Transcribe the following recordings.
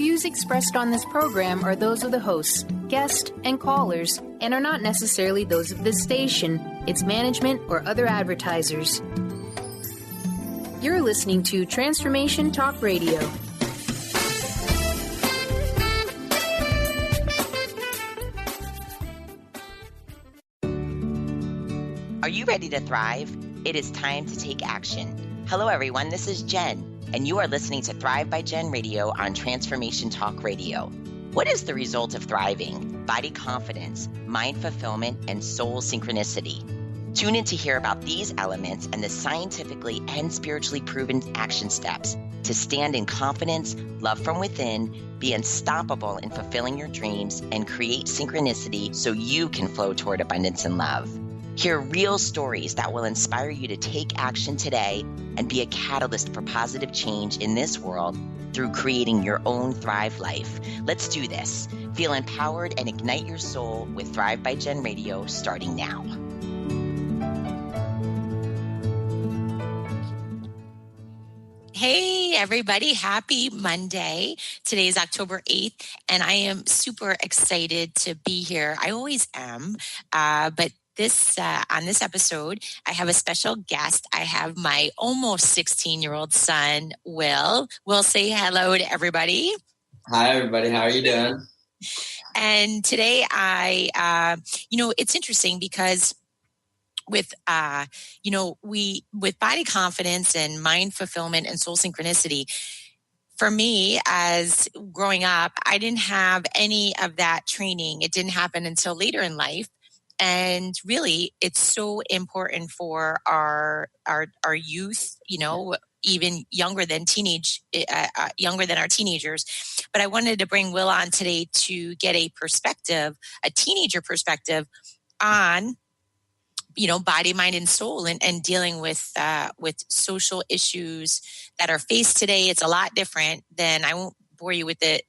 views expressed on this program are those of the hosts, guests, and callers, and are not necessarily those of this station, its management, or other advertisers. You're listening to Transformation Talk Radio. Are you ready to thrive? It is time to take action. Hello, everyone. This is Jen, and you are listening to Thrive by Jen Radio on Transformation Talk Radio. What is the result of thriving? Body confidence, mind fulfillment, and soul synchronicity. Tune in to hear about these elements and the scientifically and spiritually proven action steps to stand in confidence, love from within, be unstoppable in fulfilling your dreams, and create synchronicity so you can flow toward abundance and love. Hear real stories that will inspire you to take action today and be a catalyst for positive change in this world through creating your own Thrive life. Let's do this. Feel empowered and ignite your soul with Thrive by Jen Radio starting now. Hey, everybody. Happy Monday. Today is October 8th, and I am super excited to be here. I always am, but on this episode, I have a special guest. I have my almost 16-year-old son, Will. Will, say hello to everybody. Hi, everybody. How are you doing? And today it's interesting because with body confidence and mind fulfillment and soul synchronicity, for me, as growing up, I didn't have any of that training. It didn't happen until later in life. And really, it's so important for our youth, even younger than our teenagers. But I wanted to bring Will on today to get a teenager perspective on, body, mind, and soul, and dealing with social issues that are faced today. It's a lot different than, I won't bore you with the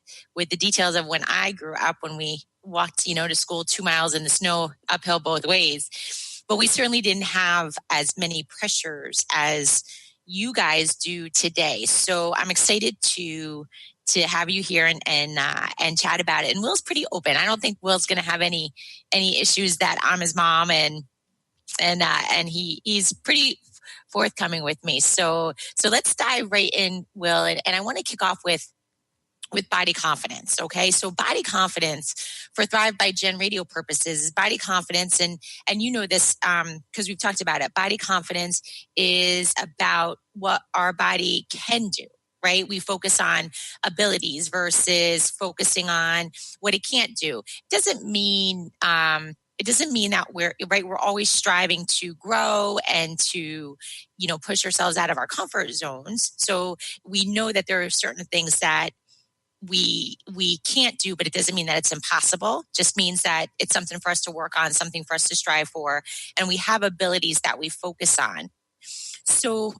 details of when I grew up, when we walked, to school 2 miles in the snow uphill both ways. But we certainly didn't have as many pressures as you guys do today. So I'm excited to have you here and chat about it. And Will's pretty open. I don't think Will's going to have any issues that I'm his mom, and he's pretty forthcoming with me. So let's dive right in, Will. And I want to kick off with body confidence. Okay. So body confidence for Thrive by Jen Radio purposes is body confidence. And you know this, because we've talked about it. Body confidence is about what our body can do, right? We focus on abilities versus focusing on what it can't do. It doesn't mean that we're always striving to grow and to, push ourselves out of our comfort zones. So we know that there are certain things that we can't do, but it doesn't mean that it's impossible. It just means that it's something for us to work on, something for us to strive for, and we have abilities that we focus on. So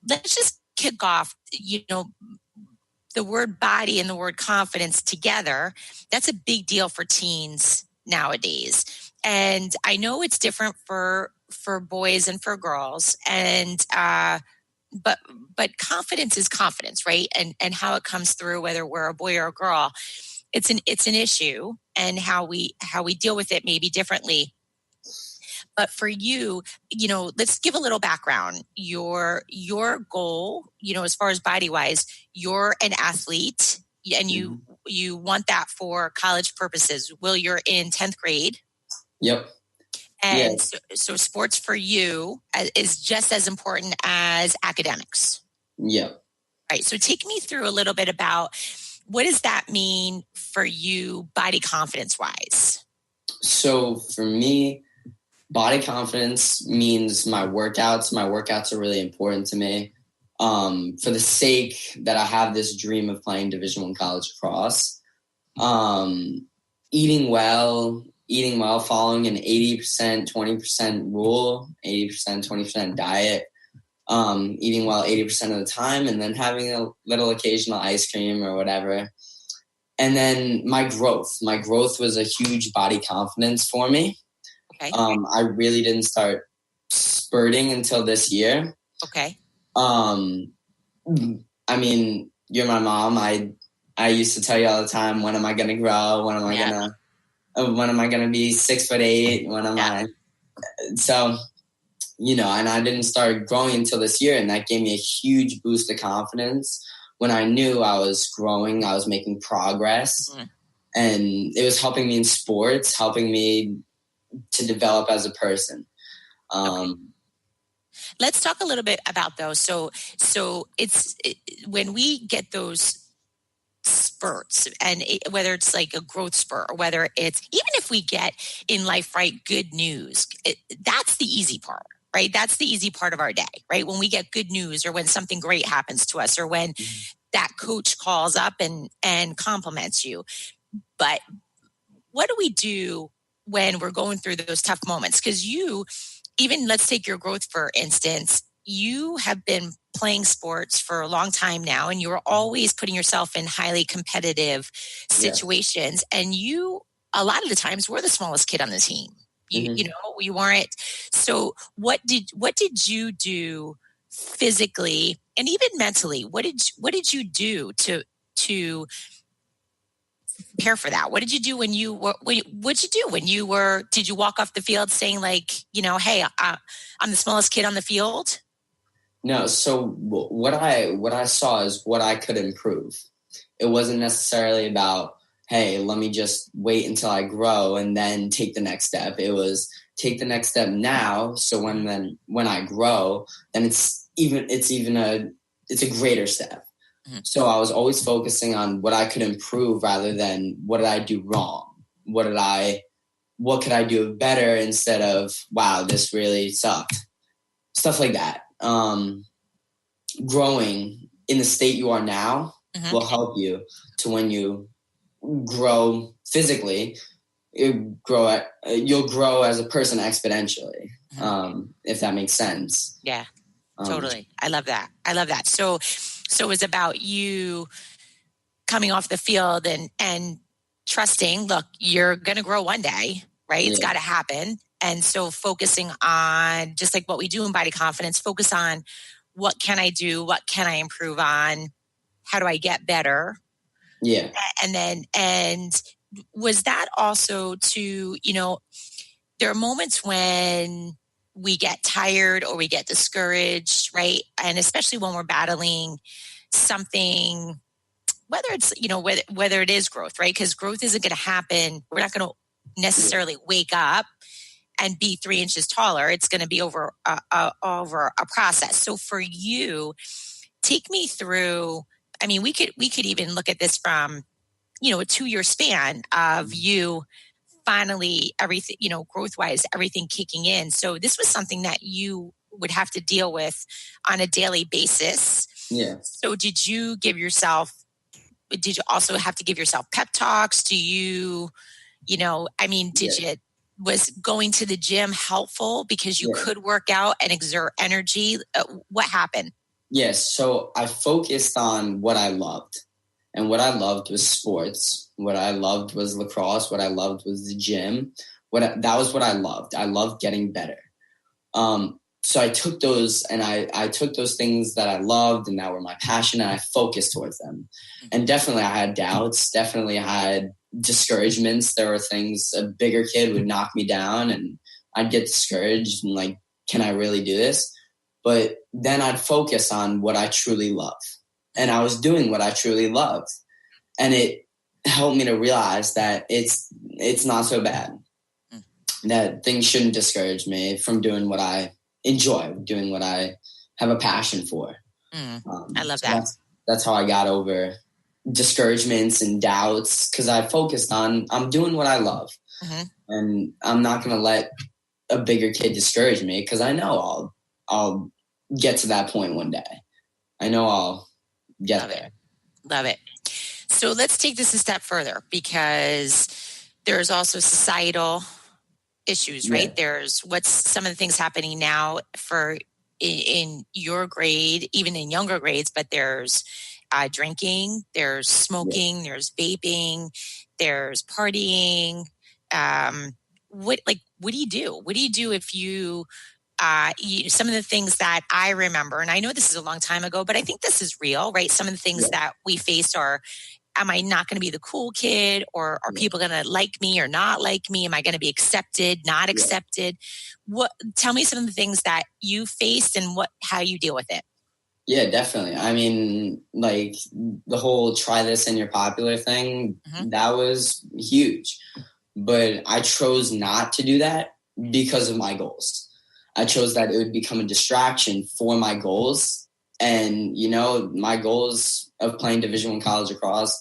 let's just kick off, the word body and the word confidence together. That's a big deal for teens nowadays. And I know it's different for boys and for girls. And but confidence is confidence, right? And how it comes through, whether we're a boy or a girl, it's an issue, and how we deal with it maybe differently. But for you, let's give a little background. Your goal, as far as body wise, you're an athlete, and you want that for college purposes. Will, you're in 10th grade. Yep. And so sports for you is just as important as academics. Yeah. Right. So take me through a little bit about what does that mean for you, body confidence wise? So for me, body confidence means my workouts. My workouts are really important to me. For the sake that I have this dream of playing Division I college lacrosse, eating well, following an 80%, 20% rule, 80%, 20% diet, eating well 80% of the time, and then having a little occasional ice cream or whatever. And then my growth was a huge body confidence for me. Okay. I really didn't start spurting until this year. Okay. I mean, you're my mom. I I used to tell you all the time, when am I going to grow? When am I going to be 6'8"? When am I? So, and I didn't start growing until this year. And that gave me a huge boost of confidence when I knew I was growing, I was making progress. And it was helping me in sports, helping me to develop as a person. Okay. Let's talk a little bit about those. So when we get those spurts, and whether it's like a growth spurt or whether it's, even if we get in life, right, good news, that's the easy part, right? That's the easy part of our day, right? When we get good news, or when something great happens to us, or when that coach calls up and compliments you. But what do we do when we're going through those tough moments? Because even let's take your growth, for instance, you have been playing sports for a long time now, and you're always putting yourself in highly competitive situations. And you, a lot of the times, were the smallest kid on the team. You weren't. So what did you do physically and even mentally? What did you do to prepare for that? What did you do when you were? What'd you do when you were? Did you walk off the field saying like, hey, I'm the smallest kid on the field? No. So what I saw is what I could improve. It wasn't necessarily about, hey, let me just wait until I grow and then take the next step. It was take the next step now. So when I grow, then it's a greater step. So I was always focusing on what I could improve rather than what did I do wrong? What could I do better, instead of, wow, this really sucked. Stuff like that. Growing in the state you are now will help you to, when you grow physically, you'll grow as a person exponentially, if that makes sense. Yeah, totally. I love that. So it's about you coming off the field and trusting, look, you're going to grow one day, right? It's got to happen. And so focusing on, just like what we do in Body Confidence, focus on, what can I do? What can I improve on? How do I get better? Yeah. And was that also to, there are moments when we get tired or we get discouraged, right? And especially when we're battling something, whether it's, whether it is growth, right? Because growth isn't going to happen. We're not going to necessarily wake up and be 3 inches taller. It's going to be over a process. So for you, take me through, I mean, we could even look at this from, a 2-year span of you finally, everything, growth wise, everything kicking in. So this was something that you would have to deal with on a daily basis. Yeah. So did you also have to give yourself pep talks? Was going to the gym helpful because you could work out and exert energy? What happened? Yes. So I focused on what I loved. And what I loved was sports. What I loved was lacrosse. What I loved was the gym. That was what I loved. I loved getting better. So I took those, and I took those things that I loved and that were my passion, and I focused towards them. And definitely I had doubts. Definitely I had discouragements. There were things, a bigger kid would knock me down and I'd get discouraged and like, can I really do this? But then I'd focus on what I truly love. And I was doing what I truly loved. And it helped me to realize that it's not so bad. That things shouldn't discourage me from doing what I enjoy, doing what I have a passion for. I love that. That's how I got over discouragements and doubts, because I focused on, I'm doing what I love. And I'm not going to let a bigger kid discourage me, because I know I'll get to that point one day. I know I'll get there. Love it. So let's take this a step further, because there's also societal issues, right? There's what's some of the things happening now in your grade, even in younger grades, but there's drinking, there's smoking, there's vaping, there's partying. What do you do? What do you do if some of the things that I remember, and I know this is a long time ago, but I think this is real, right? Some of the things that we face are am I not going to be the cool kid, or are people going to like me or not like me? Am I going to be accepted, not accepted? Tell me some of the things that you faced and how you deal with it. Yeah, definitely. I mean, like the whole try this and you're popular thing, that was huge. But I chose not to do that because of my goals. I chose that it would become a distraction for my goals. And, my goals of playing Division I college lacrosse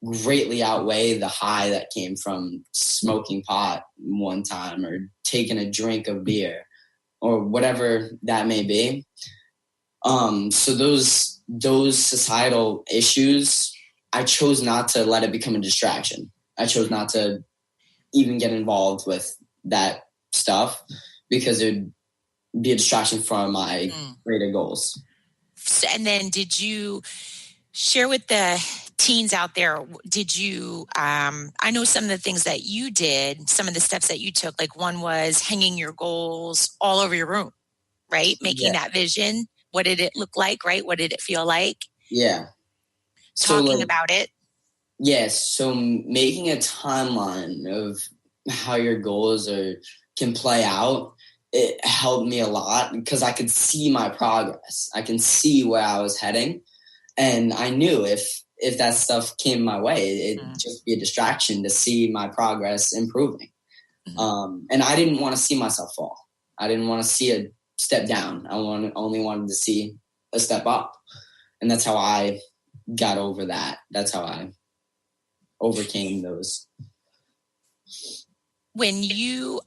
greatly outweigh the high that came from smoking pot one time or taking a drink of beer or whatever that may be. So those societal issues, I chose not to let it become a distraction. I chose not to even get involved with that stuff because it would be a distraction from my greater goals. And then did you share with the teens out there, I know some of the things that you did, some of the steps that you took, like one was hanging your goals all over your room, right? Making that vision. What did it look like, right? What did it feel like? Yeah. Talking about it. Yes. So making a timeline of how your goals can play out, it helped me a lot because I could see my progress. I can see where I was heading. And I knew if that stuff came my way, it'd just be a distraction to see my progress improving. And I didn't want to see myself fall. I didn't want to see a step down. I only wanted to see a step up. And that's how I got over that. That's how I overcame those. When you,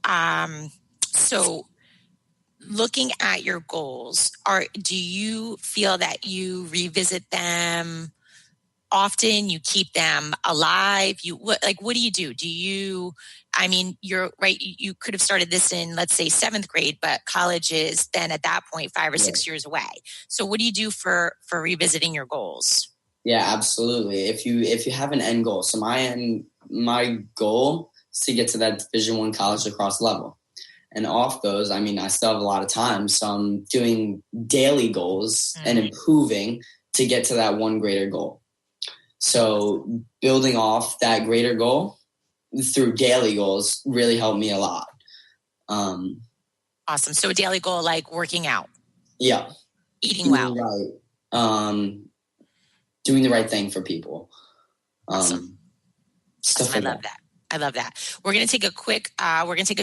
so looking at your goals, do you feel that you revisit them often? You keep them alive? What do you do? You're right. You could have started this in, let's say, 7th grade, but college is then at that point 5 or 6 years away. So what do you do for revisiting your goals? Yeah, absolutely. If you have an end goal, so my goal is to get to that Division I college lacrosse level. And off those, I still have a lot of time. So I'm doing daily goals and improving to get to that one greater goal. So building off that greater goal through daily goals really helped me a lot. Awesome. So a daily goal, like working out. Yeah. Eating well. Right. Doing the right thing for people. Awesome. Stuff like that. I love that. We're going to take a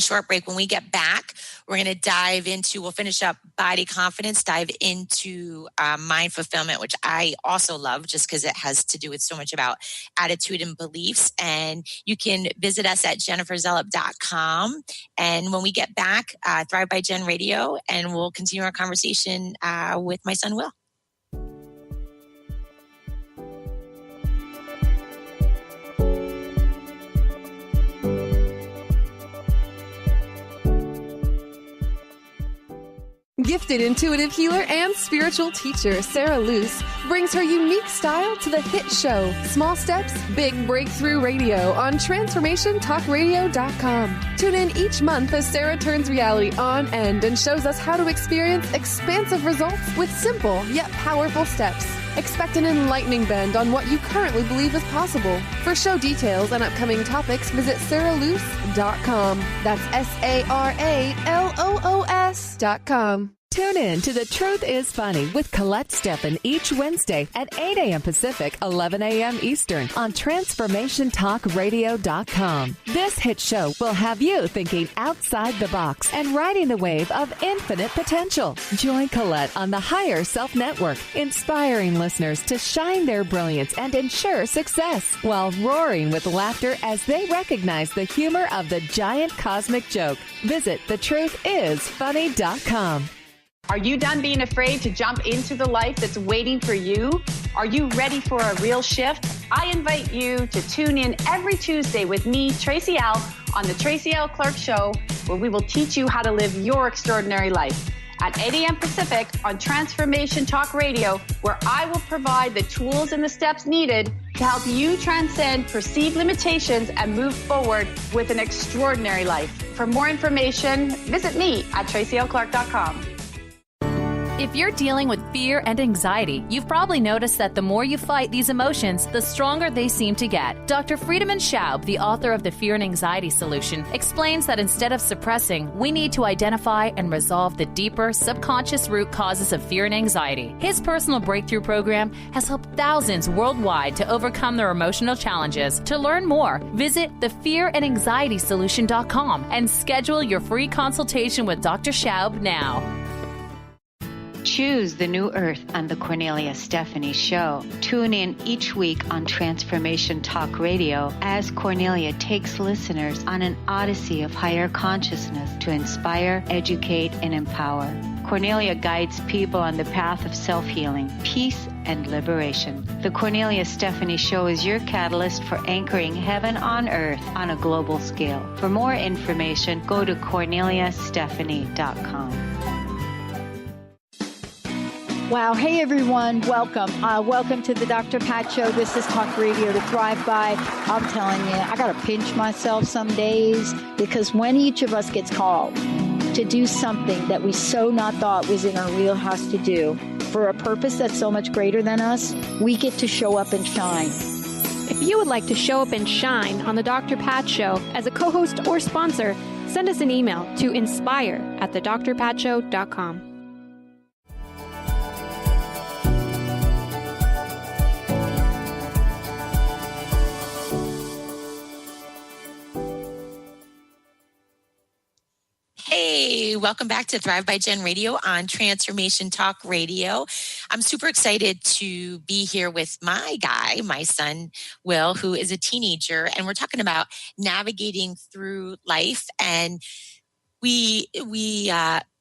short break. When we get back, we're going to we'll finish up body confidence, dive into mind fulfillment, which I also love just because it has to do with so much about attitude and beliefs. And you can visit us at jenniferzellup.com. And when we get back, Thrive by Jen Radio, and we'll continue our conversation with my son, Will. Gifted intuitive healer and spiritual teacher Sarah Luce brings her unique style to the hit show Small Steps, Big Breakthrough Radio on TransformationTalkRadio.com. Tune in each month as Sarah turns reality on end and shows us how to experience expansive results with simple yet powerful steps. Expect an enlightening bend on what you currently believe is possible. For show details and upcoming topics, visit sarahluce.com. That's SARALOOS.com. Tune in to The Truth is Funny with Colette Steffen each Wednesday at 8 a.m. Pacific, 11 a.m. Eastern on TransformationTalkRadio.com. This hit show will have you thinking outside the box and riding the wave of infinite potential. Join Colette on the Higher Self Network, inspiring listeners to shine their brilliance and ensure success while roaring with laughter as they recognize the humor of the giant cosmic joke. Visit TheTruthIsFunny.com. Are you done being afraid to jump into the life that's waiting for you? Are you ready for a real shift? I invite you to tune in every Tuesday with me, Tracy L., on the Tracy L. Clark Show, where we will teach you how to live your extraordinary life. At 8 a.m. Pacific on Transformation Talk Radio, where I will provide the tools and the steps needed to help you transcend perceived limitations and move forward with an extraordinary life. For more information, visit me at TracyLClark.com. If you're dealing with fear and anxiety, you've probably noticed that the more you fight these emotions, the stronger they seem to get. Dr. Friedemann Schaub, the author of The Fear and Anxiety Solution, explains that instead of suppressing, we need to identify and resolve the deeper, subconscious root causes of fear and anxiety. His personal breakthrough program has helped thousands worldwide to overcome their emotional challenges. To learn more, visit thefearandanxietysolution.com and schedule your free consultation with Dr. Schaub now. Choose the new earth on the Cornelia Stephanie Show. Tune in each week on Transformation Talk Radio as Cornelia takes listeners on an odyssey of higher consciousness to inspire, educate, and empower. Cornelia guides people on the path of self-healing, peace, and liberation. The Cornelia Stephanie Show is your catalyst for anchoring heaven on earth on a global scale. For more information, go to corneliastephanie.com. Wow. Hey, everyone. Welcome. Welcome to the Dr. Pat Show. This is Talk Radio to Thrive By. I'm telling you, I got to pinch myself some days because when each of us gets called to do something that we so not thought was in our wheelhouse to do for a purpose that's so much greater than us, we get to show up and shine. If you would like to show up and shine on the Dr. Pat Show as a co-host or sponsor, send us an email to inspire@thedrpatshow.com. Hey, welcome back to Thrive by Jen Radio on Transformation Talk Radio. I'm super excited to be here with my guy, my son, Will, who is a teenager, and we're talking about navigating through life. And we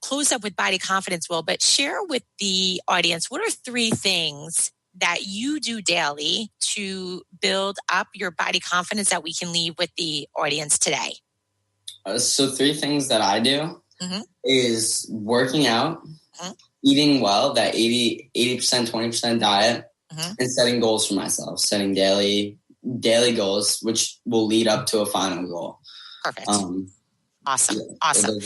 close up with body confidence, Will, but share with the audience, what are 3 things that you do daily to build up your body confidence that we can leave with the audience today? So 3 things that I do is working out, eating well, that 80%, 20% diet, and setting goals for myself, setting daily goals, which will lead up to a final goal. Perfect. Awesome. Yeah, awesome.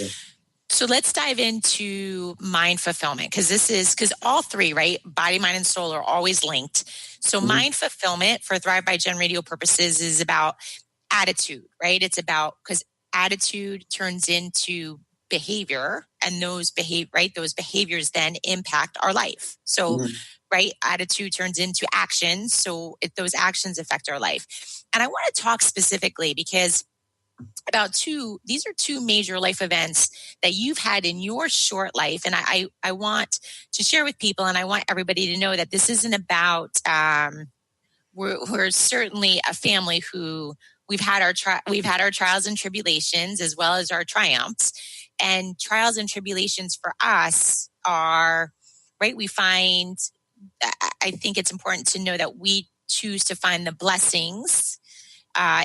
So let's dive into mind fulfillment because all 3, right? Body, mind, and soul are always linked. So mind fulfillment for Thrive by Jen Radio purposes is about attitude, right? It's about, because attitude turns into behavior, and those behaviors then impact our life. So, right, attitude turns into actions. So those actions affect our life. And I want to talk specifically because these are 2 major life events that you've had in your short life. And I want to share with people, and I want everybody to know that this isn't about, we're certainly a family who we've had our trials and tribulations as well as our triumphs. And trials and tribulations for us are, right, I think it's important to know that we choose to find the blessings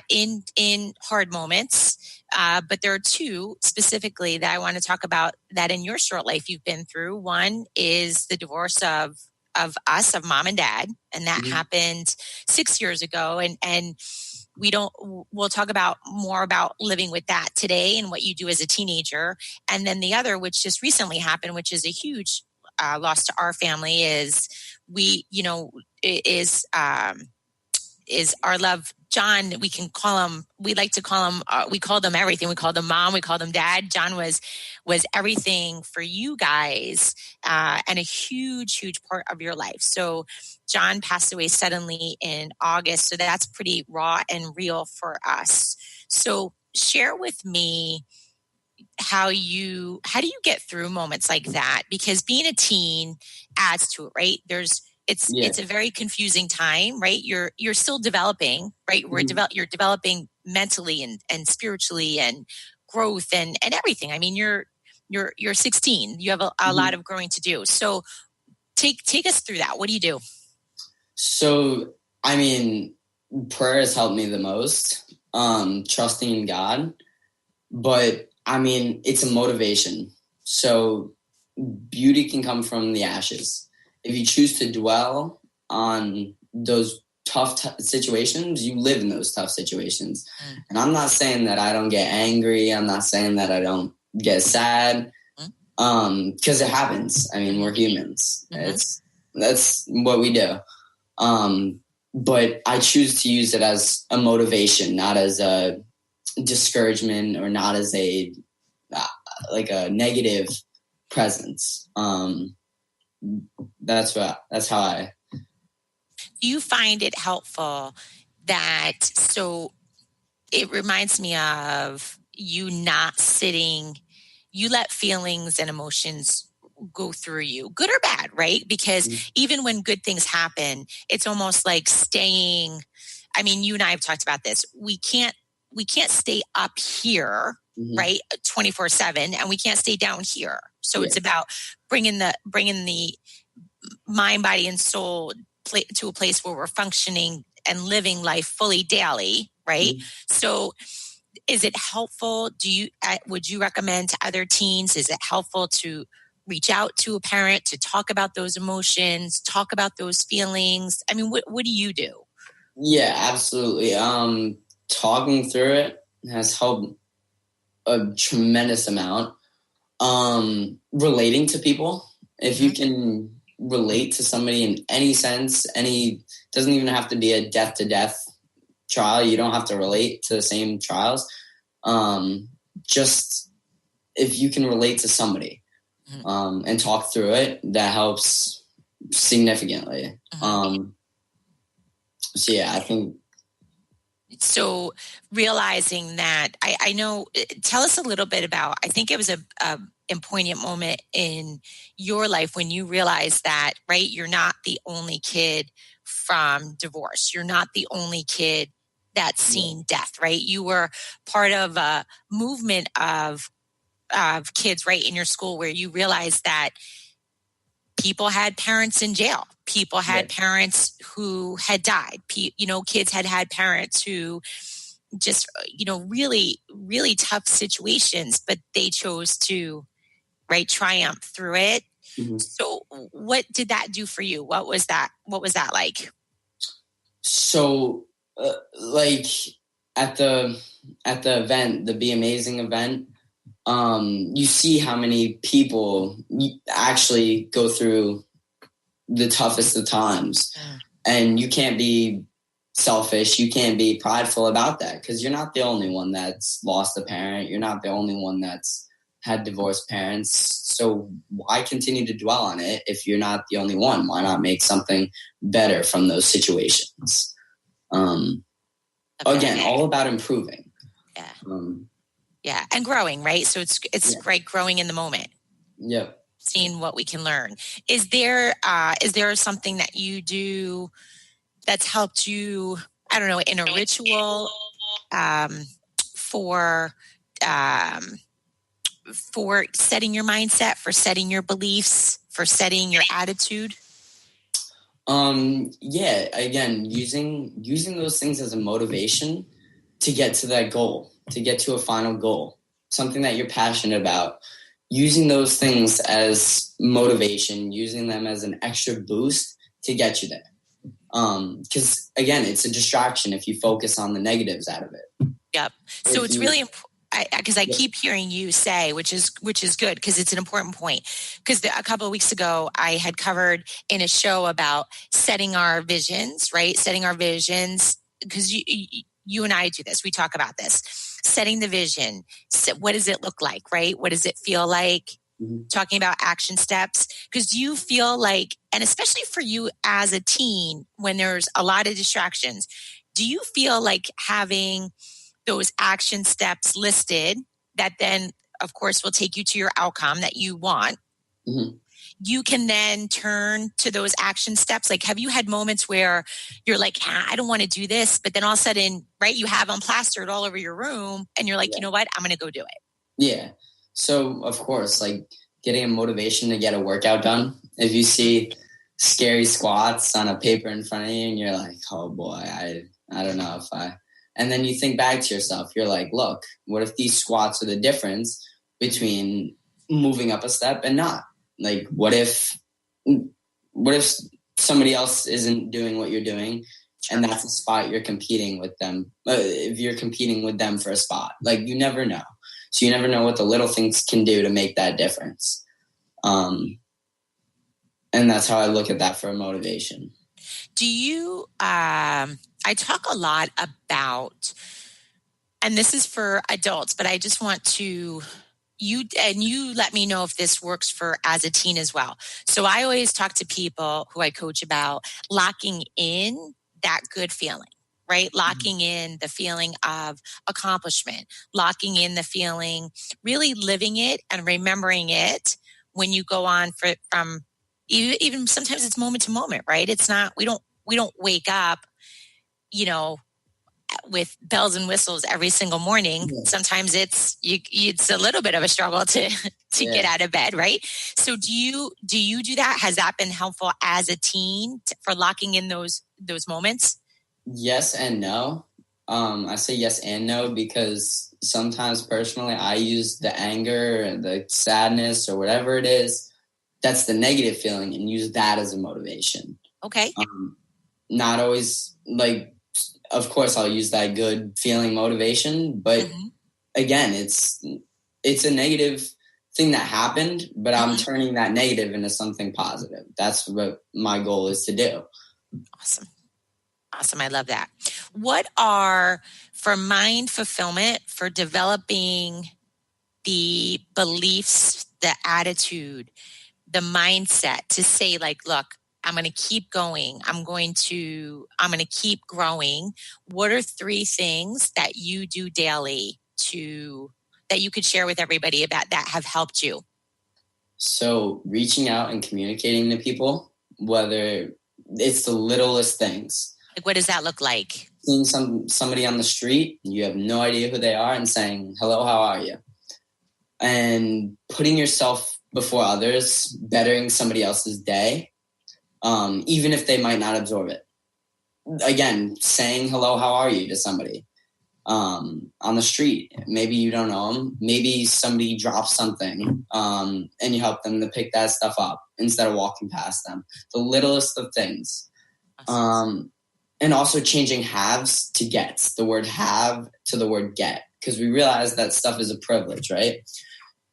in hard moments. But there are 2 specifically that I want to talk about that in your short life you've been through. One is the divorce of mom and dad. And that happened 6 years ago. And we'll talk about more about living with that today and what you do as a teenager. And then the other, which just recently happened, which is a huge loss to our family, is our love, John. We called him everything. We called him mom. We called him dad. John was everything for you guys, and a huge part of your life. So John passed away suddenly in August. So that's pretty raw and real for us. So share with me how do you get through moments like that? Because being a teen adds to it, right? It's a very confusing time, right? You're still developing, right? You're developing mentally and spiritually and growth and everything. I mean, you're 16. You have a lot of growing to do. So take us through that. What do you do? So, I mean, prayer has helped me the most, trusting in God. But, I mean, it's a motivation. So beauty can come from the ashes. If you choose to dwell on those tough situations, you live in those tough situations. And I'm not saying that I don't get angry. I'm not saying that I don't get sad. Because it happens. I mean, we're humans. Mm-hmm. That's what we do. But I choose to use it as a motivation, not as a discouragement or not as a negative presence. That's how I. Do you find it helpful that, so it reminds me of you not sitting, you let feelings and emotions go through you, good or bad, right? Because even when good things happen, it's almost like staying, I mean, you and I have talked about this. We can't stay up here, right? 24/7, and we can't stay down here. So it's about bringing the mind, body, and soul to a place where we're functioning and living life fully daily, right? So is it helpful? Would you recommend to other teens? Is it helpful to reach out to a parent to talk about those emotions, talk about those feelings? I mean, what do you do? Yeah, absolutely. Talking through it has helped a tremendous amount. Relating to people, if you can relate to somebody in any sense, doesn't even have to be a death to death trial. You don't have to relate to the same trials. Just if you can relate to somebody, and talk through it, that helps significantly. So yeah, I think. So realizing that, I know, tell us a little bit about, I think it was a poignant moment in your life when you realized that, right, you're not the only kid from divorce. You're not the only kid that's seen death, right? You were part of a movement of kids, right, in your school where you realized that people had parents in jail. People had parents who had died. Kids had parents who just, really, really tough situations, but they chose to, right, triumph through it. So what did that do for you? What was that like? So, like at the event, the Be Amazing event, you see how many people actually go through the toughest of times, and you can't be selfish. You can't be prideful about that because you're not the only one that's lost a parent. You're not the only one that's had divorced parents. So why continue to dwell on it if you're not the only one? Why not make something better from those situations? Again, all about improving. Yeah, and growing, right? So it's great growing in the moment. Yep. Seeing what we can learn. Is there something that you do that's helped you, I don't know, in a ritual for setting your mindset, for setting your beliefs, for setting your attitude? Yeah, again, using those things as a motivation to get to that goal, to get to a final goal, something that you're passionate about, using those things as motivation, using them as an extra boost to get you there. Because again, it's a distraction if you focus on the negatives out of it. Yep. So it's really important. Because I keep hearing you say, which is good, because it's an important point. Because a couple of weeks ago, I had covered in a show about setting our visions, right? Setting our visions, because you and I do this. We talk about this. Setting the vision. What does it look like, right? What does it feel like? Talking about action steps. Because do you feel like, and especially for you as a teen, when there's a lot of distractions, do you feel like having those action steps listed that then, of course, will take you to your outcome that you want? You can then turn to those action steps. Like, have you had moments where you're like, I don't want to do this, but then all of a sudden, right, you have them plastered all over your room and you're like, you know what, I'm going to go do it. Yeah. So, of course, like getting a motivation to get a workout done. If you see scary squats on a paper in front of you and you're like, oh boy, I don't know if I... And then you think back to yourself, you're like, look, what if these squats are the difference between moving up a step and not? Like, what if somebody else isn't doing what you're doing and that's a spot you're competing with them? If you're competing with them for a spot, like, you never know. So you never know what the little things can do to make that difference. And that's how I look at that for motivation. Do you, I talk a lot about, and this is for adults, but I just want to, you let me know if this works for as a teen as well. So I always talk to people who I coach about locking in that good feeling, right? Locking in the feeling of accomplishment, locking in the feeling, really living it and remembering it when you go on from even sometimes it's moment to moment, right? It's not, we don't wake up, with bells and whistles every single morning. Yeah. Sometimes it's a little bit of a struggle to get out of bed, right? So do you do that? Has that been helpful as a teen for locking in those moments? Yes and no. I say yes and no because sometimes personally I use the anger and the sadness or whatever it is, that's the negative feeling, and use that as a motivation. Okay. Not always, like, of course I'll use that good feeling motivation, but again, it's a negative thing that happened, but I'm turning that negative into something positive. That's what my goal is to do. Awesome. I love that. What are, for mind fulfillment, for developing the beliefs, the attitude, the mindset to say, like, look, I'm going to keep going. I'm going to keep growing. What are 3 things that you do daily that you could share with everybody about that have helped you? So reaching out and communicating to people, whether it's the littlest things. Like, what does that look like? Seeing somebody on the street, you have no idea who they are, and saying, hello, how are you? And putting yourself before others, bettering somebody else's day, even if they might not absorb it. Again, saying hello, how are you to somebody on the street. Maybe you don't know them. Maybe somebody drops something and you help them to pick that stuff up instead of walking past them. The littlest of things. And also changing haves to gets, the word have to the word get, because we realize that stuff is a privilege, right?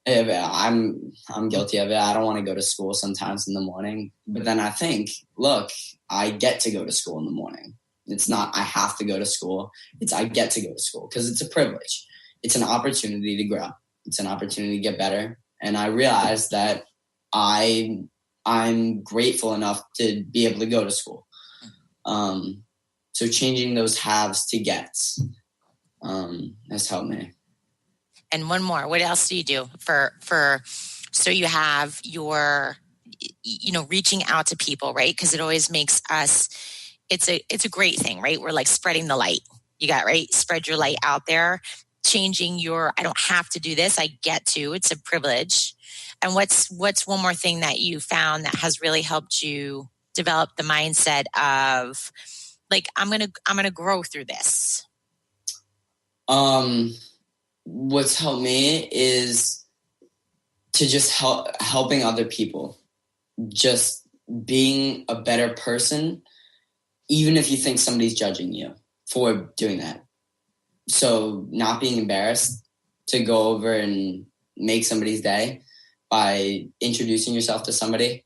I'm guilty of it. I don't want to go to school sometimes in the morning, but then I think, look, I get to go to school in the morning. It's not I have to go to school. It's I get to go to school because it's a privilege. It's an opportunity to grow. It's an opportunity to get better. And I realized that I'm grateful enough to be able to go to school. So changing those haves to gets has helped me. And one more. What else do you do for so you have your, reaching out to people, right? Because it always makes us, it's a great thing, right? We're like spreading the light. You got, right? Spread your light out there, changing your, I don't have to do this. I get to, it's a privilege. And what's one more thing that you found that has really helped you develop the mindset of, like, I'm going to grow through this? What's helped me is to just helping other people, just being a better person, even if you think somebody's judging you for doing that. So not being embarrassed to go over and make somebody's day by introducing yourself to somebody.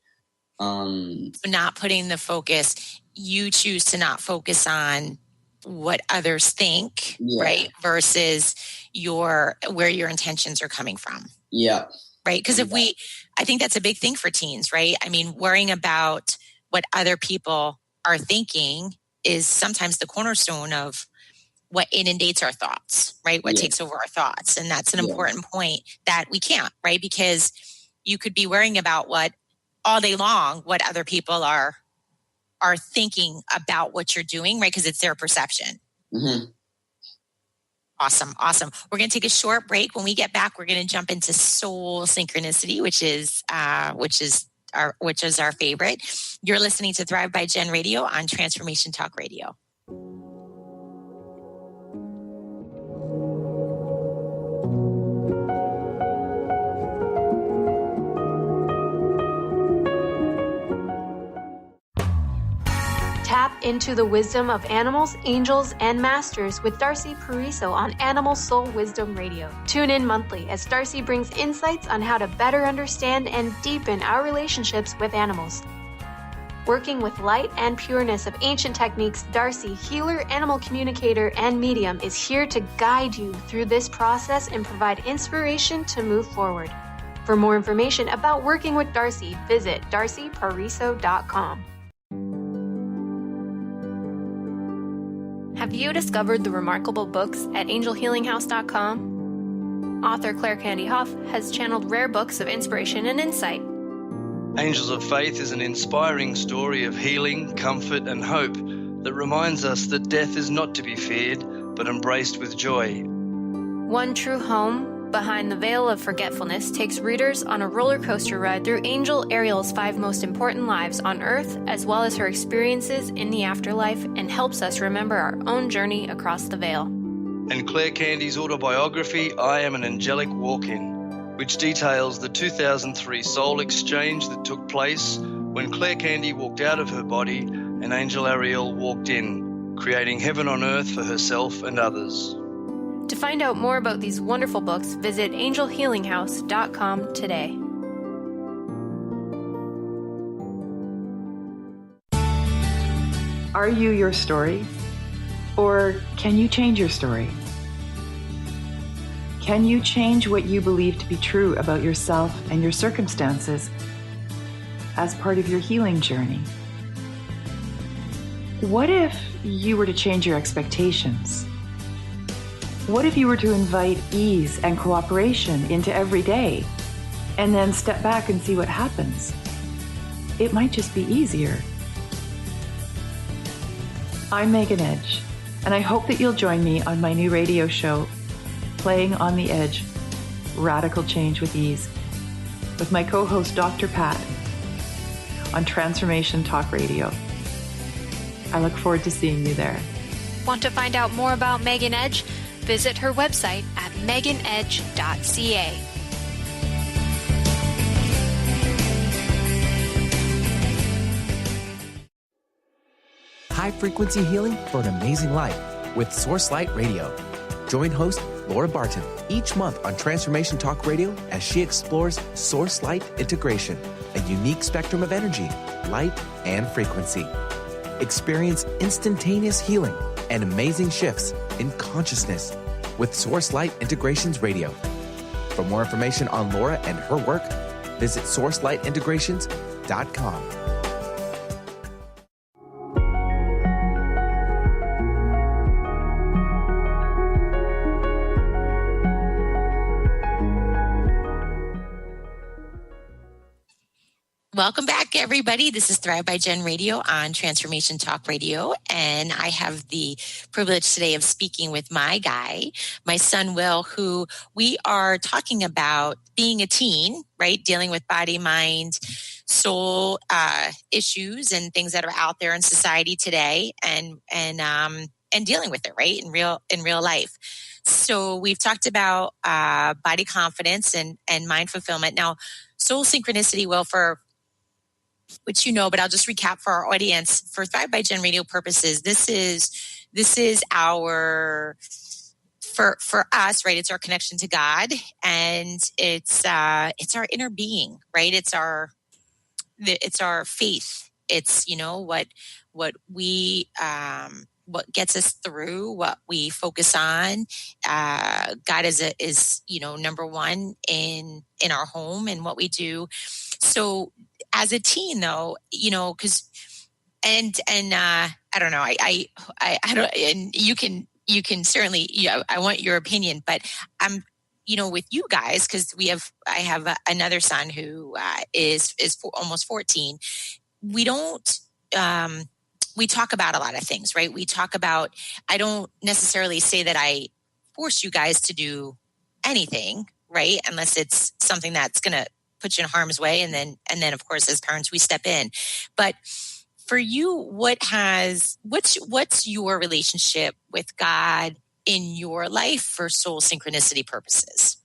Not putting the focus, you choose to not focus on what others think, right? Versus where your intentions are coming from. Yeah. Right. Because I think that's a big thing for teens, right? I mean, worrying about what other people are thinking is sometimes the cornerstone of what inundates our thoughts, right? What takes over our thoughts. And that's an important point that we can't, right? Because you could be worrying about all day long, what other people are thinking about what you're doing, right? Because it's their perception. Mm-hmm. Awesome. We're going to take a short break. When we get back, we're going to jump into soul synchronicity, which is our favorite. You're listening to Thrive by Jen Radio on Transformation Talk Radio. Tap into the wisdom of animals, angels, and masters with Darcy Pariso on Animal Soul Wisdom Radio. Tune in monthly as Darcy brings insights on how to better understand and deepen our relationships with animals. Working with light and pureness of ancient techniques, Darcy, healer, animal communicator, and medium, is here to guide you through this process and provide inspiration to move forward. For more information about working with Darcy, visit darcypariso.com. Have you discovered the remarkable books at angelhealinghouse.com? Author Claire Candy Hoff has channeled rare books of inspiration and insight. Angels of Faith is an inspiring story of healing, comfort, and hope that reminds us that death is not to be feared, but embraced with joy. One True Home, Behind the Veil of Forgetfulness, takes readers on a roller coaster ride through Angel Ariel's 5 most important lives on Earth, as well as her experiences in the afterlife, and helps us remember our own journey across the veil. And Claire Candy's autobiography, I Am an Angelic Walk-In, which details the 2003 soul exchange that took place when Claire Candy walked out of her body and Angel Ariel walked in, creating heaven on earth for herself and others. To find out more about these wonderful books, visit angelhealinghouse.com today. Are you your story? Or can you change your story? Can you change what you believe to be true about yourself and your circumstances as part of your healing journey? What if you were to change your expectations? What if you were to invite ease and cooperation into every day and then step back and see what happens? It might just be easier. I'm Megan Edge, and I hope that you'll join me on my new radio show, Playing on the Edge, Radical Change with Ease, with my co-host Dr. Pat on Transformation Talk Radio. I look forward to seeing you there. Want to find out more about Megan Edge? Visit her website at meganedge.ca. High-frequency healing for an amazing life with Source Light Radio. Join host Laura Barton each month on Transformation Talk Radio as she explores Source Light integration, a unique spectrum of energy, light, and frequency. Experience instantaneous healing and amazing shifts in consciousness with Source Light Integrations Radio. For more information on Laura and her work, visit sourcelightintegrations.com. Welcome back, everybody. This is Thrive by Jen Radio on Transformation Talk Radio, and I have the privilege today of speaking with my guy, my son, Will, who we are talking about being a teen, right? Dealing with body, mind, soul issues and things that are out there in society today, and dealing with it, right? In real life. So we've talked about body confidence and mind fulfillment. Now, soul synchronicity, Will, for which you know, but I'll just recap for our audience. For Thrive by Jen Radio purposes, this is our for us, right? It's our connection to God, and it's our inner being, right? It's our faith. It's, you know, what we what gets us through, what we focus on. God is you know, number one in our home and what we do. So as a teen, though, you know, because I don't know, I don't, and you can certainly, I want your opinion, but I'm, you know, with you guys, because I have another son who is almost 14. We don't. We talk about a lot of things, right? We talk about, I don't necessarily say that I force you guys to do anything, right? Unless it's something that's going to put you in harm's way. And then of course, as parents, we step in. But for you, what's your relationship with God in your life for soul synchronicity purposes?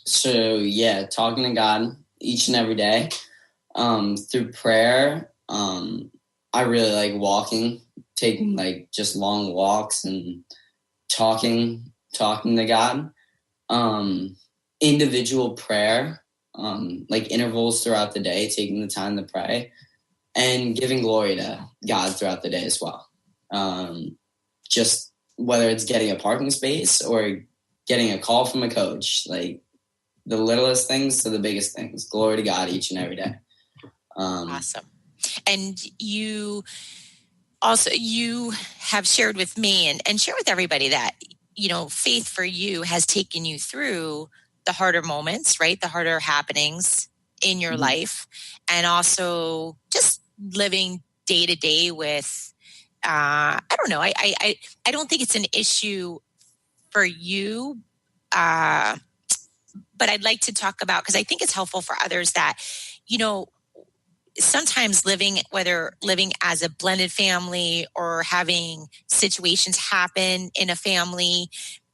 So yeah, talking to God each and every day, through prayer, I really like walking, taking like just long walks and talking to God. Individual prayer, like intervals throughout the day, taking the time to pray, and giving glory to God throughout the day as well. Just whether it's getting a parking space or getting a call from a coach, like the littlest things to the biggest things, glory to God each and every day. Awesome. And you have shared with me and share with everybody that, faith for you has taken you through the harder moments, right? The harder happenings in your life, and also just living day to day with, I don't know. I don't think it's an issue for you, but I'd like to talk about, because I think it's helpful for others that, sometimes whether living as a blended family or having situations happen in a family,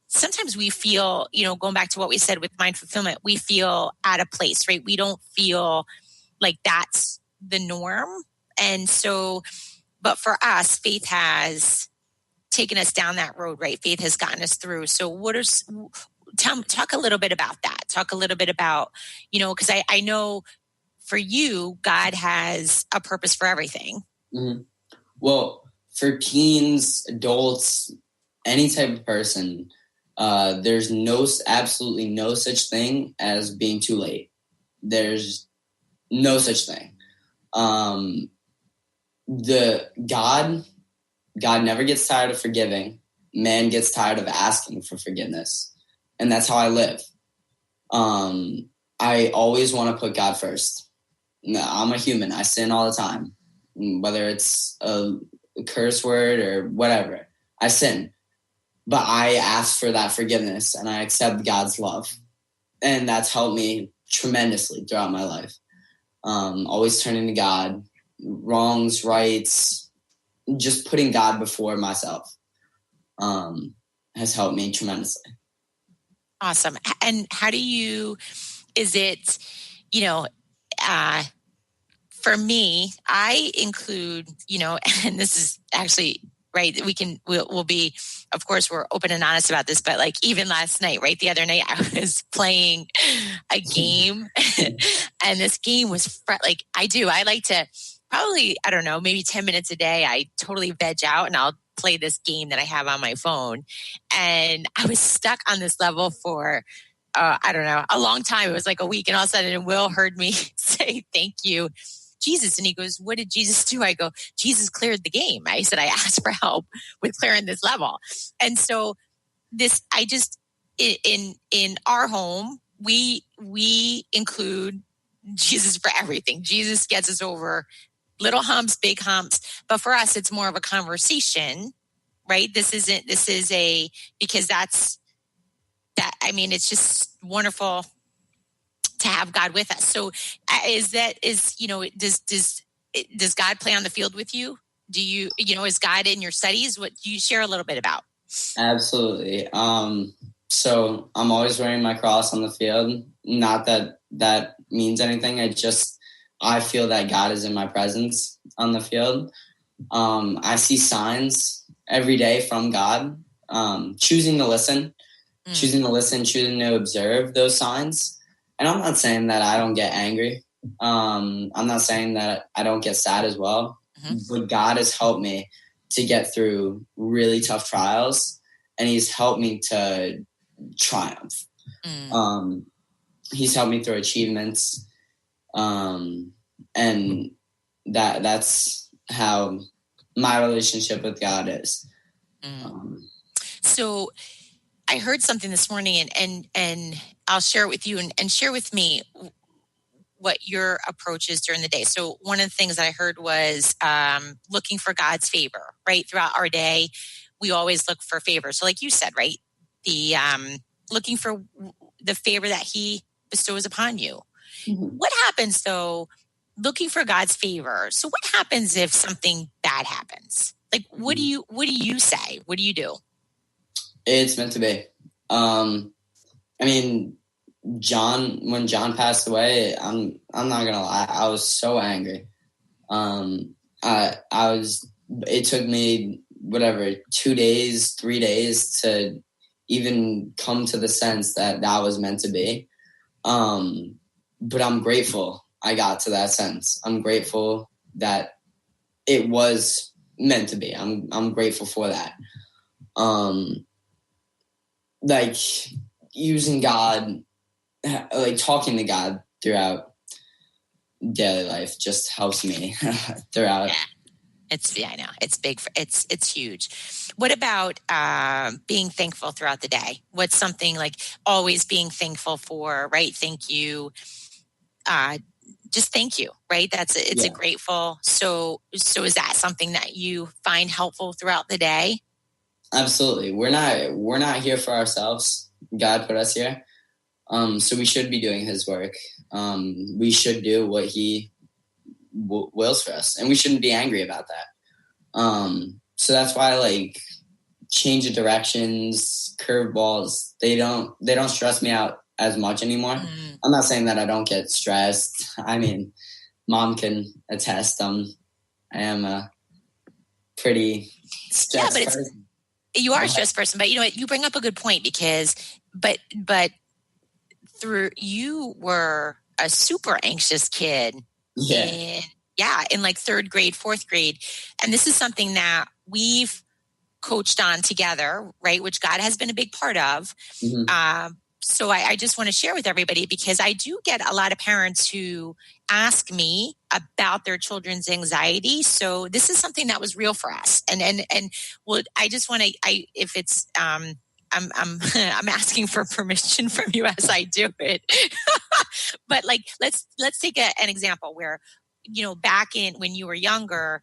sometimes we feel, going back to what we said with mind fulfillment, we feel out of place, right? We don't feel like that's the norm. And so, but for us, faith has taken us down that road, right? Faith has gotten us through. So talk a little bit about that. Talk a little bit about, because I know for you, God has a purpose for everything. Mm-hmm. Well, for teens, adults, any type of person, there's absolutely no such thing as being too late. There's no such thing. God never gets tired of forgiving. Man gets tired of asking for forgiveness. And that's how I live. I always want to put God first. No, I'm a human. I sin all the time, whether it's a curse word or whatever. I sin, but I ask for that forgiveness and I accept God's love. And that's helped me tremendously throughout my life. Always turning to God, wrongs, rights, just putting God before myself has helped me tremendously. Awesome. And is it, for me, I include, and this is actually right. We'll be, of course, we're open and honest about this, but like even last night, right? The other night I was playing a game and this game was I like to probably, I don't know, maybe 10 minutes a day. I totally veg out and I'll play this game that I have on my phone. And I was stuck on this level for I don't know, a long time. It was like a week. And all of a sudden Will heard me say, "Thank you, Jesus." And he goes, "What did Jesus do?" I go, "Jesus cleared the game." I said, "I asked for help with clearing this level." And so in our home, we include Jesus for everything. Jesus gets us over little humps, big humps. But for us, it's more of a conversation, right? It's just wonderful to have God with us. So does God play on the field with you? Do you, is God in your studies? What do you share a little bit about? Absolutely. So I'm always wearing my cross on the field. Not that means anything. I feel that God is in my presence on the field. I see signs every day from God, choosing to listen, choosing to observe those signs. And I'm not saying that I don't get angry. I'm not saying that I don't get sad as well. But God has helped me to get through really tough trials, and He's helped me to triumph. He's helped me through achievements, and that's how my relationship with God is. So I heard something this morning, and I'll share it with you, and share with me what your approach is during the day. So one of the things that I heard was looking for God's favor, right? Throughout our day, we always look for favor. So like you said, right? The looking for the favor that He bestows upon you. What happens though, looking for God's favor? So what happens if something bad happens? Like, what do you say? What do you do? It's meant to be. When John passed away, I'm not gonna lie, I was so angry. it took me 2 days, 3 days to even come to the sense that was meant to be. But I'm grateful I got to that sense. I'm grateful that it was meant to be. I'm grateful for that. Like using God, like talking to God throughout daily life just helps me throughout. Yeah. I know. It's big. It's huge. What about being thankful throughout the day? What's something like always being thankful for, right? Thank you. Just thank you, right? It's a grateful. So is that something that you find helpful throughout the day? Absolutely. We're not here for ourselves. God put us here. So we should be doing his work. We should do what he wills for us, and we shouldn't be angry about that. So that's why like change of directions, curveballs, they don't stress me out as much anymore. I'm not saying that I don't get stressed. I mean, Mom can attest. I am a pretty stressed person. You are a stressed person, but you know what? You bring up a good point because, but through you were a super anxious kid. In like 3rd grade, 4th grade. And this is something that we've coached on together, right? Which God has been a big part of. Mm-hmm. So I just want to share with everybody because I do get a lot of parents who ask me about their children's anxiety. So this is something that was real for us. And well, I just want to, if it's, I'm asking for permission from you as I do it. But like, let's take an example where, you know, back in when you were younger,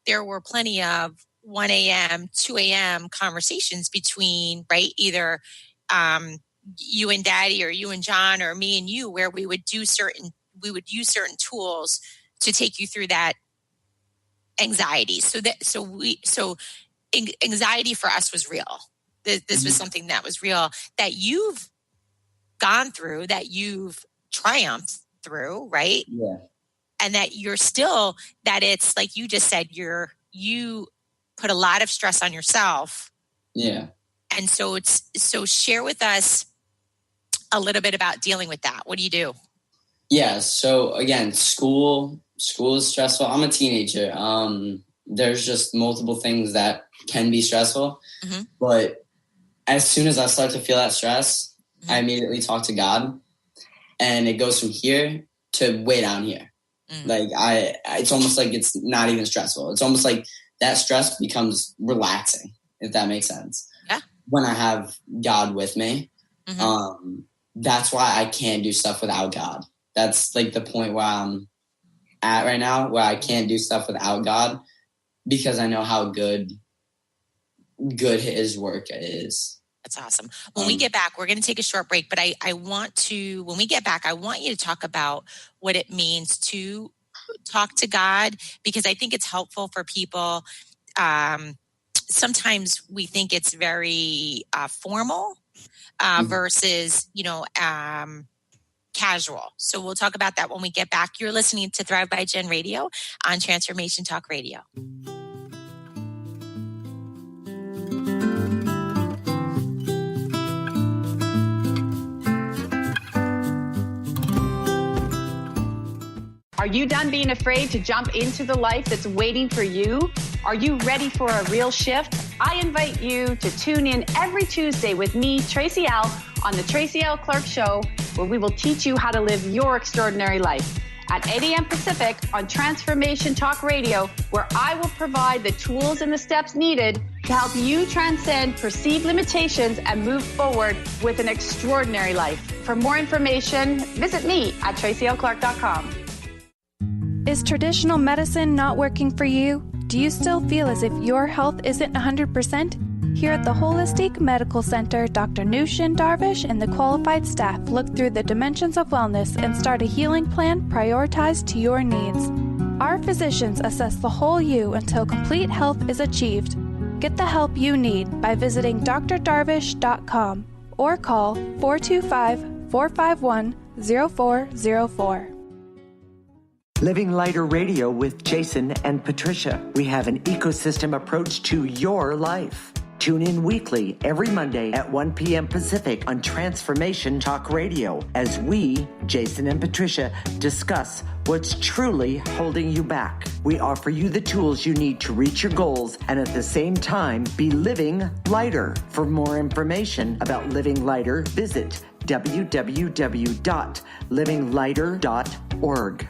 there were plenty of 1 a.m., 2 a.m. conversations between, right, either you and Daddy or you and John or me and you, where we would use certain tools to take you through that anxiety. So anxiety for us was real. This was something that was real that you've gone through, that you've triumphed through, right? Yeah. And that you're still, that it's like you just said, you put a lot of stress on yourself. Yeah. And so share with us a little bit about dealing with that. What do you do? Yeah. So again, school is stressful. I'm a teenager. There's just multiple things that can be stressful, but as soon as I start to feel that stress, I immediately talk to God, and it goes from here to way down here. Like it's almost like it's not even stressful. It's almost like that stress becomes relaxing, if that makes sense. Yeah. When I have God with me, that's why I can't do stuff without God. That's like the point where I'm at right now, where I can't do stuff without God because I know how good his work is. That's awesome. When we get back, we're going to take a short break, but when we get back, I want you to talk about what it means to talk to God, because I think it's helpful for people. Sometimes we think it's very formal versus, casual. So we'll talk about that when we get back. You're listening to Thrive by Jen Radio on Transformation Talk Radio. Are you done being afraid to jump into the life that's waiting for you? Are you ready for a real shift? I invite you to tune in every Tuesday with me, Tracy L., on the Tracy L. Clark Show, where we will teach you how to live your extraordinary life. At 8 a.m. Pacific on Transformation Talk Radio, where I will provide the tools and the steps needed to help you transcend perceived limitations and move forward with an extraordinary life. For more information, visit me at tracylclark.com. Is traditional medicine not working for you? Do you still feel as if your health isn't 100%? Here at the Holistic Medical Center, Dr. Nushin Darvish and the qualified staff look through the dimensions of wellness and start a healing plan prioritized to your needs. Our physicians assess the whole you until complete health is achieved. Get the help you need by visiting drdarvish.com or call 425-451-0404. Living Lighter Radio with Jason and Patricia. We have an ecosystem approach to your life. Tune in weekly every Monday at 1 p.m. Pacific on Transformation Talk Radio as we, Jason and Patricia, discuss what's truly holding you back. We offer you the tools you need to reach your goals and at the same time be living lighter. For more information about Living Lighter, visit www.livinglighter.org.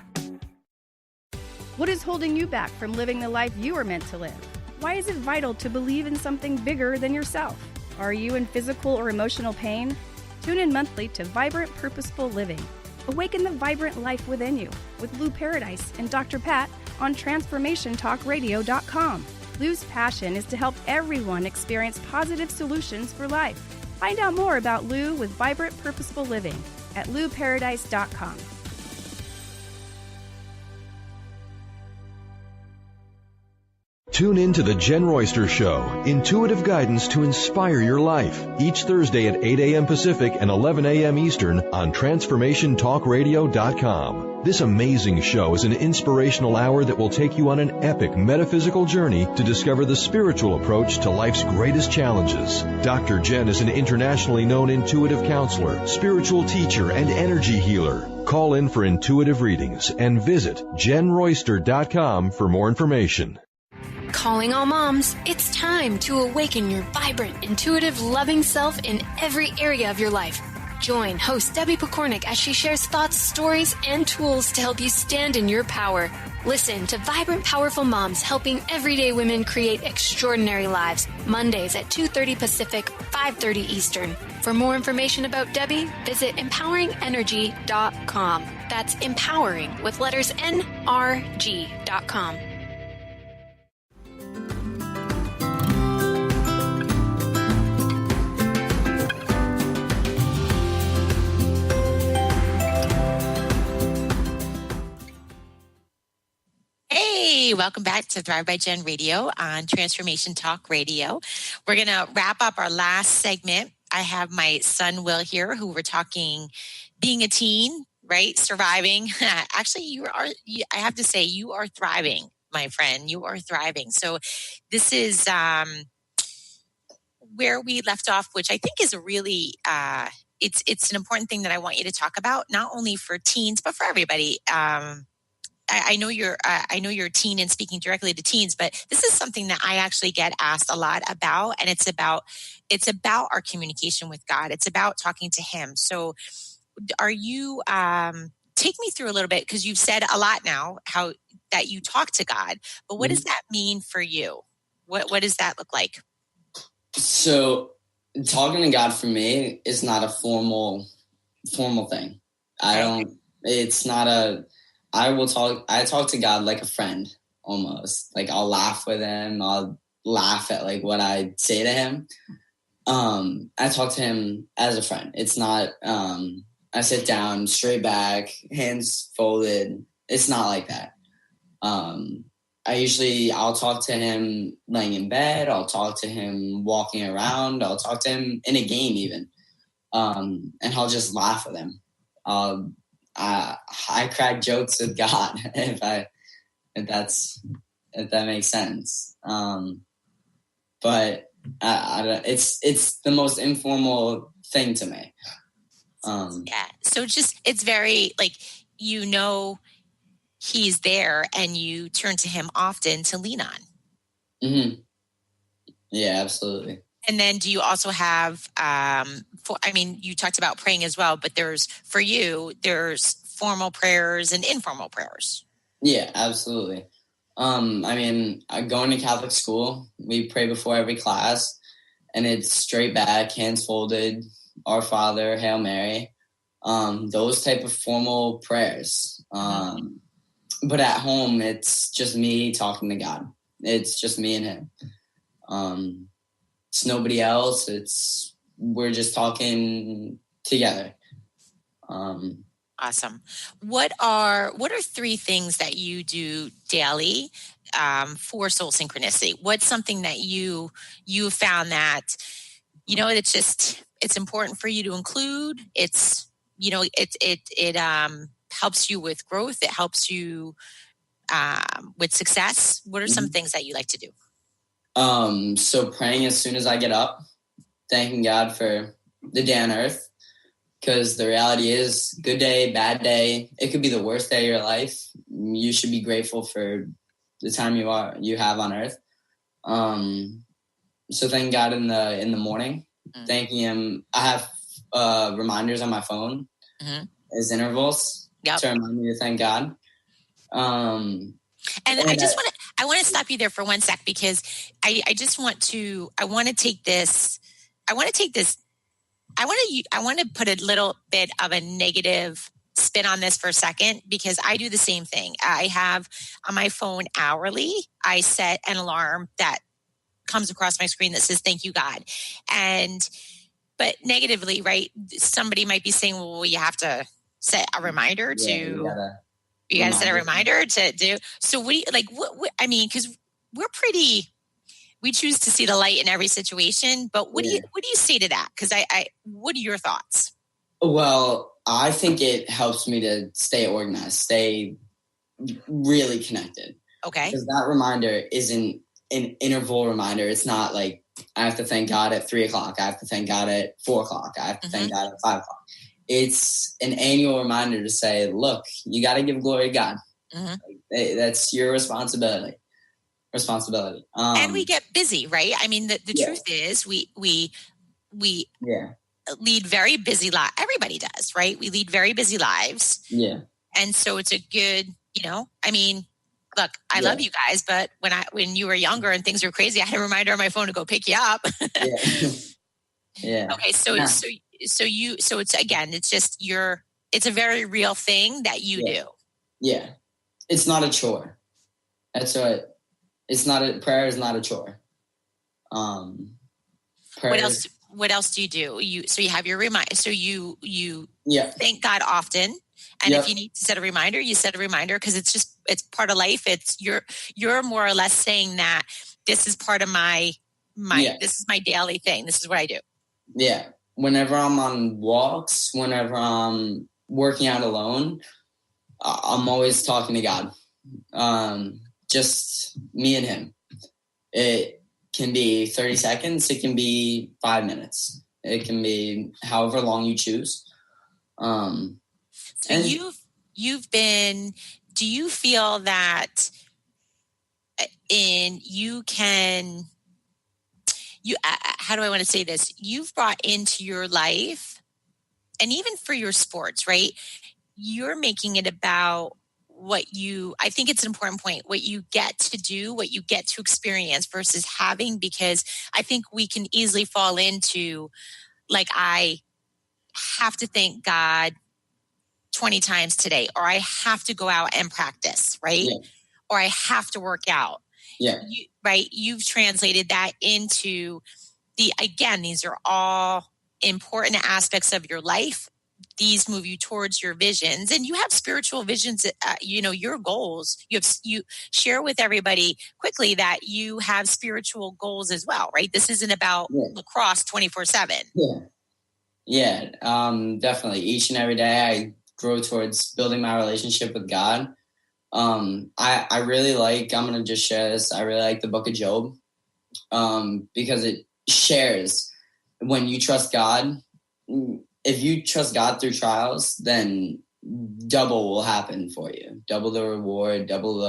What is holding you back from living the life you are meant to live? Why is it vital to believe in something bigger than yourself? Are you in physical or emotional pain? Tune in monthly to Vibrant Purposeful Living. Awaken the vibrant life within you with Lou Paradise and Dr. Pat on TransformationTalkRadio.com. Lou's passion is to help everyone experience positive solutions for life. Find out more about Lou with Vibrant Purposeful Living at LouParadise.com. Tune in to The Jen Royster Show, intuitive guidance to inspire your life, each Thursday at 8 a.m. Pacific and 11 a.m. Eastern on TransformationTalkRadio.com. This amazing show is an inspirational hour that will take you on an epic metaphysical journey to discover the spiritual approach to life's greatest challenges. Dr. Jen is an internationally known intuitive counselor, spiritual teacher, and energy healer. Call in for intuitive readings and visit JenRoyster.com for more information. Calling all moms, it's time to awaken your vibrant, intuitive, loving self in every area of your life. Join host Debbie Pokornik as she shares thoughts, stories, and tools to help you stand in your power. Listen to Vibrant, Powerful Moms helping everyday women create extraordinary lives. Mondays at 2:30 Pacific, 5:30 Eastern. For more information about Debbie, visit empoweringenergy.com. That's empowering with letters NRG.com. Hey, welcome back to Thrive by Jen Radio on Transformation Talk Radio. We're going to wrap up our last segment. I have my son, Will, here, who we're talking being a teen, right? Surviving. Actually, I have to say, you are thriving, my friend. You are thriving. So this is where we left off, which I think is a really, it's an important thing that I want you to talk about, not only for teens, but for everybody. I know you're a teen and speaking directly to teens, but this is something that I actually get asked a lot about, and it's about our communication with God. It's about talking to Him. So, are you take me through a little bit, because you've said a lot now how that you talk to God, but what does that mean for you? What does that look like? So, talking to God for me is not a formal thing. It's not a. I talk to God like a friend, almost. Like, I'll laugh with him. I'll laugh at like what I say to him. I talk to him as a friend. It's not, I sit down, straight back, hands folded. It's not like that. I'll talk to him laying in bed. I'll talk to him walking around. I'll talk to him in a game even. And I'll just laugh with him. I crack jokes with God if that makes sense. But it's the most informal thing to me. Yeah. So it's very like, He's there and you turn to Him often to lean on. Mm-hmm. Yeah, absolutely. And then do you also have, you talked about praying as well, but there's formal prayers and informal prayers. Yeah, absolutely. Going to Catholic school, we pray before every class, and it's straight back, hands folded, Our Father, Hail Mary, those type of formal prayers. But at home, it's just me talking to God. It's just me and Him. It's nobody else. We're just talking together. Awesome. What are 3 things that you do daily for soul synchronicity? What's something that you found that it's important for you to include? It's helps you with growth. It helps you with success. What are some things that you like to do? So praying as soon as I get up, thanking God for the day on earth, because the reality is good day, bad day. It could be the worst day of your life. You should be grateful for the time you have on earth. So thank God in the morning, thanking him. I have reminders on my phone as intervals to remind me to thank God. And I want to stop you there for 1 sec, because I want to put a little bit of a negative spin on this for a second, because I do the same thing. I have on my phone hourly, I set an alarm that comes across my screen that says, thank you, God. But negatively, right? Somebody might be saying, well, you have to set a reminder you gotta set a reminder to do. So what do you, like, what I mean, because we choose to see the light in every situation, but what do you say to that? Because what are your thoughts? Well, I think it helps me to stay organized, stay really connected. Okay. Because that reminder isn't an interval reminder. It's not like I have to thank God at 3:00. I have to thank God at 4:00. I have to thank God at 5:00. It's an annual reminder to say, look, you got to give glory to God. That's your responsibility. And we get busy, right? I mean, the truth is we lead very busy lives. Everybody does, right? We lead very busy lives. Yeah. And so it's a good, I mean, look, I love you guys, but when you were younger and things were crazy, I had a reminder on my phone to go pick you up. Yeah. Okay. So it's, again, it's just it's a very real thing that you do. Yeah. It's not a chore. That's right. Prayer is not a chore. What else do you do? So you have your reminder. So you thank God often. And if you need to set a reminder, you set a reminder, because it's part of life. It's you're more or less saying that this is part of my this is my daily thing. This is what I do. Yeah. Whenever I'm on walks, whenever I'm working out alone, I'm always talking to God. Just me and him. It can be 30 seconds. It can be 5 minutes. It can be however long you choose. So you've been, do you feel that how do I want to say this? You've brought into your life, and even for your sports, right? You're making it about I think it's an important point, what you get to do, what you get to experience versus having, because I think we can easily fall into, like, I have to thank God 20 times today, or I have to go out and practice, right? Yeah. Or I have to work out. Yeah. Right? You've translated that into these are all important aspects of your life. These move you towards your visions, and you have spiritual visions, your goals. You share with everybody quickly that you have spiritual goals as well, right? This isn't about lacrosse 24/7. Yeah, definitely. Each and every day I grow towards building my relationship with God. I really like, I'm going to just share this. I really like the book of Job, because it shares when you trust God. If you trust God through trials, then double will happen for you. Double the reward, and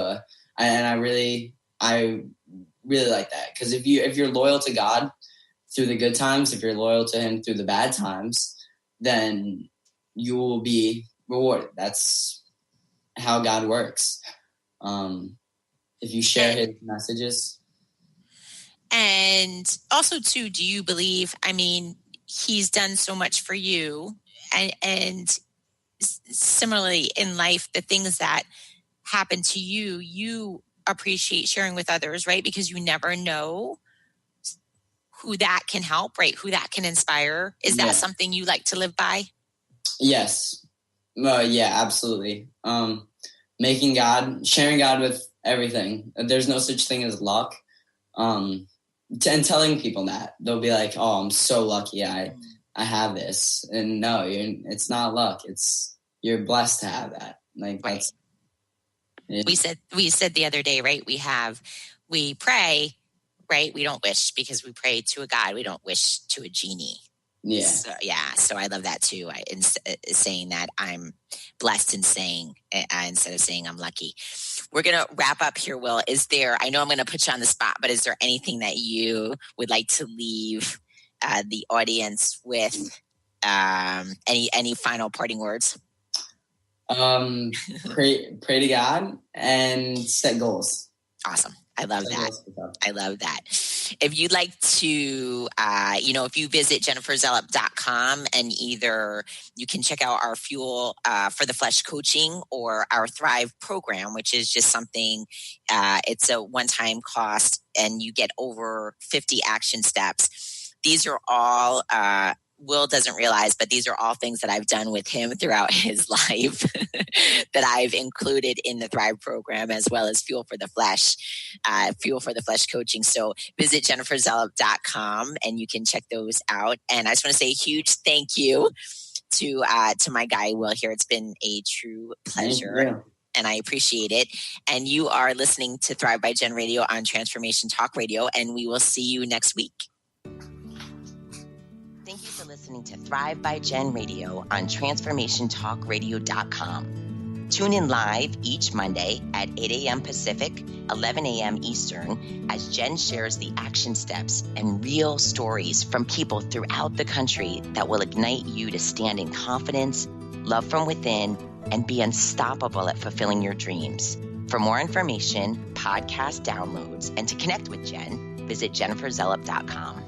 I really like that. Because if you're loyal to God through the good times, if you're loyal to him through the bad times, then you will be rewarded. That's how God works. If you share his messages. And also too, do you believe, I mean, he's done so much for you, and similarly in life, the things that happen to you appreciate sharing with others, right? Because you never know who that can help, right? Who that can inspire. Is that something you like to live by? Yes. Yeah, absolutely. Sharing God with everything. There's no such thing as luck. And telling people that, they'll be like, oh, I'm so lucky I have this. And no, it's not luck. It's you're blessed to have that. Like that's. We said the other day, right? We pray, right? We don't wish because we pray to a God. We don't wish to a genie. Yeah. So I love that too. Saying that I'm blessed and saying instead of saying I'm lucky. We're going to wrap up here, Will. I know I'm going to put you on the spot, but is there anything that you would like to leave the audience with? Any final parting words? Pray to God and set goals. Awesome. I love that. If you'd like to, if you visit jenniferzellup.com and either you can check out our Fuel for the Flesh coaching or our Thrive program, which is just something, it's a one-time cost and you get over 50 action steps. These are all, Will doesn't realize, but these are all things that I've done with him throughout his life that I've included in the Thrive program, as well as Fuel for the Flesh coaching. So visit jenniferzellup.com and you can check those out. And I just want to say a huge thank you to my guy, Will, here. It's been a true pleasure. And I appreciate it. And you are listening to Thrive by Jen Radio on Transformation Talk Radio, and we will see you next week. Thank you for listening to Thrive by Jen Radio on TransformationTalkRadio.com. Tune in live each Monday at 8 a.m. Pacific, 11 a.m. Eastern, as Jen shares the action steps and real stories from people throughout the country that will ignite you to stand in confidence, love from within, and be unstoppable at fulfilling your dreams. For more information, podcast downloads, and to connect with Jen, visit jenniferzellup.com.